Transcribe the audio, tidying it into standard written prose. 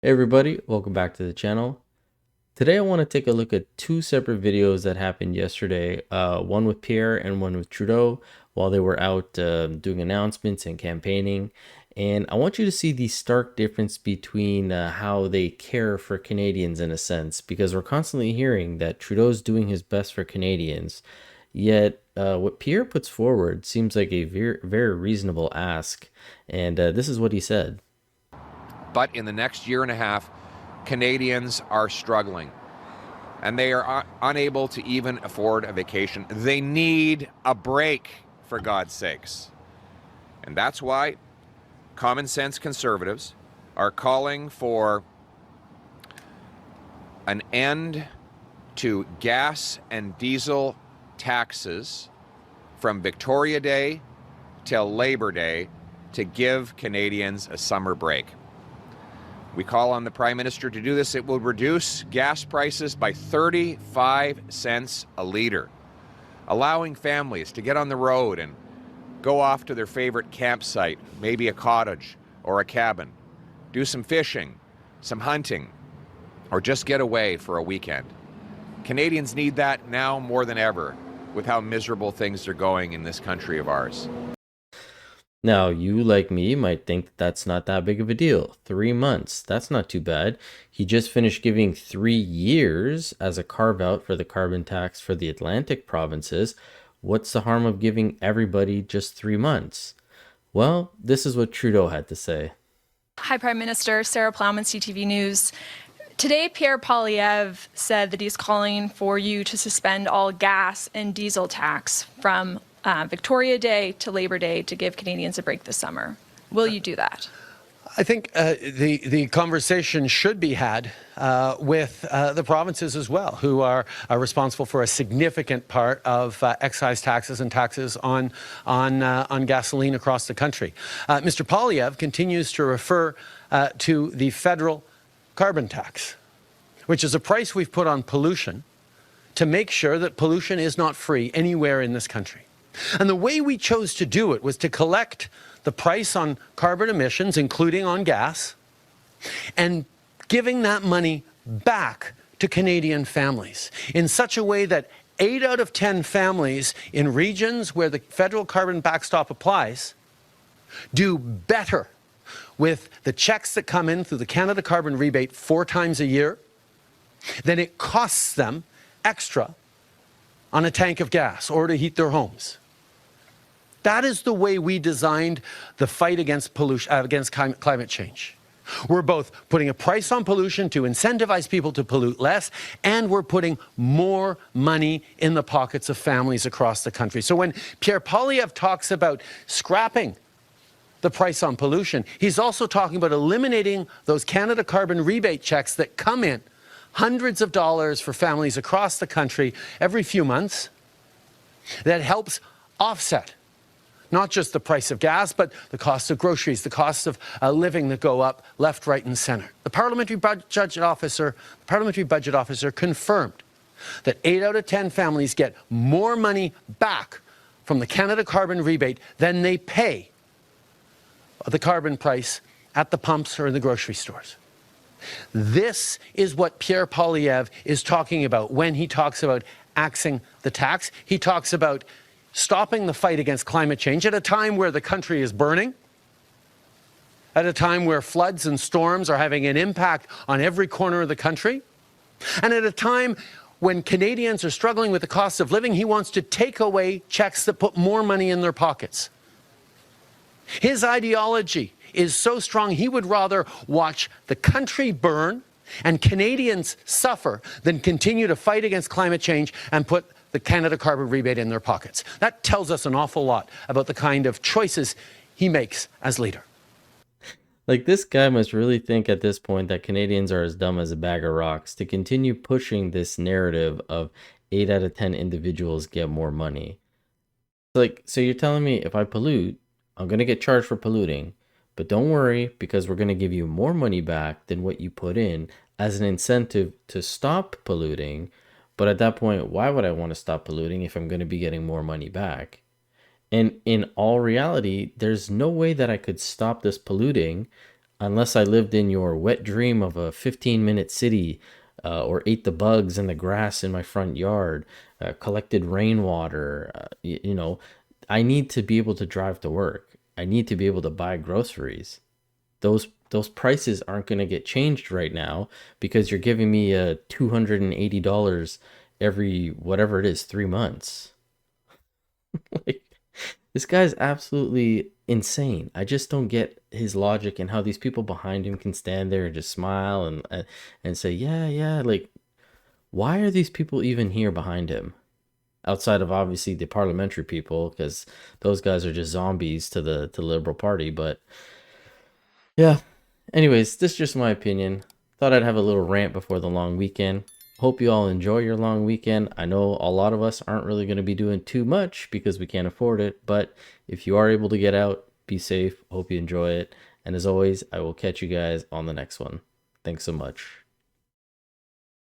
Hey everybody, welcome back to the channel. Today I want to take a look at two separate videos that happened yesterday, one with Pierre and one with Trudeau while they were out doing announcements and campaigning. And I want you to see the stark difference between how they care for Canadians in a sense, because we're constantly hearing that Trudeau's doing his best for Canadians, yet what Pierre puts forward seems like a very, very reasonable ask. And this is what he said. But in the next year and a half, Canadians are struggling and they are unable to even afford a vacation. They need a break, for God's sakes. And that's why common sense conservatives are calling for an end to gas and diesel taxes from Victoria Day till Labor Day to give Canadians a summer break. We call on the Prime Minister to do this. It will reduce gas prices by 35 cents a litre, allowing families to get on the road and go off to their favorite campsite, maybe a cottage or a cabin, do some fishing, some hunting, or just get away for a weekend. Canadians need that now more than ever with how miserable things are going in this country of ours. Now, you, like me, might think that's not that big of a deal. 3 months, that's not too bad. He just finished giving 3 years as a carve-out for the carbon tax for the Atlantic provinces. What's the harm of giving everybody just 3 months? Well, this is what Trudeau had to say. Hi, Prime Minister. Sarah Plowman, CTV News. Today, Pierre Poilievre said that he's calling for you to suspend all gas and diesel tax from Victoria Day to Labor Day to give Canadians a break this summer. Will you do that? I think the conversation should be had with the provinces as well, who are responsible for a significant part of excise taxes and taxes on gasoline across the country. Mr. Poilievre continues to refer to the federal carbon tax, which is a price we've put on pollution to make sure that pollution is not free anywhere in this country. And the way we chose to do it was to collect the price on carbon emissions, including on gas, and giving that money back to Canadian families in such a way that 8 out of 10 families in regions where the federal carbon backstop applies do better with the checks that come in through the Canada Carbon Rebate 4 times a year than it costs them extra on a tank of gas or to heat their homes. That is the way we designed the fight against pollution, against climate change. We're both putting a price on pollution to incentivize people to pollute less, and we're putting more money in the pockets of families across the country. So when Pierre Poilievre talks about scrapping the price on pollution, he's also talking about eliminating those Canada Carbon Rebate checks that come in, hundreds of dollars for families across the country every few months, that helps offset not just the price of gas, but the cost of groceries, the costs of living that go up left, right, and center. The Parliamentary Budget Officer confirmed that 8 out of 10 families get more money back from the Canada Carbon Rebate than they pay the carbon price at the pumps or in the grocery stores. This is what Pierre Poilievre is talking about when he talks about axing the tax. He talks about stopping the fight against climate change at a time where the country is burning, at a time where floods and storms are having an impact on every corner of the country, and at a time when Canadians are struggling with the cost of living. He wants to take away checks that put more money in their pockets. His ideology is so strong, he would rather watch the country burn and Canadians suffer than continue to fight against climate change and put the Canada Carbon Rebate in their pockets. That tells us an awful lot about the kind of choices he makes as leader. Like, this guy must really think at this point that Canadians are as dumb as a bag of rocks to continue pushing this narrative of 8 out of 10 individuals get more money. Like, so you're telling me if I pollute, I'm going to get charged for polluting, but don't worry, because we're going to give you more money back than what you put in as an incentive to stop polluting. But at that point, why would I want to stop polluting if I'm going to be getting more money back? And in all reality, there's no way that I could stop this polluting Unless I lived in your wet dream of a 15-minute city, or ate the bugs and the grass in my front yard, collected rainwater, you know, I need to be able to drive to work. I need to be able to buy groceries. Those prices aren't going to get changed right now because you're giving me $280 every whatever it is 3 months. Like, this guy's absolutely insane. I just don't get his logic and how these people behind him can stand there and just smile and say, "Yeah, yeah." Like, why are these people even here behind him? Outside of obviously the parliamentary people, because those guys are just zombies to the Liberal Party. But yeah. Anyways, this is just my opinion. Thought I'd have a little rant before the long weekend. Hope you all enjoy your long weekend. I know a lot of us aren't really going to be doing too much because we can't afford it, but if you are able to get out, be safe. Hope you enjoy it. And as always, I will catch you guys on the next one. Thanks so much.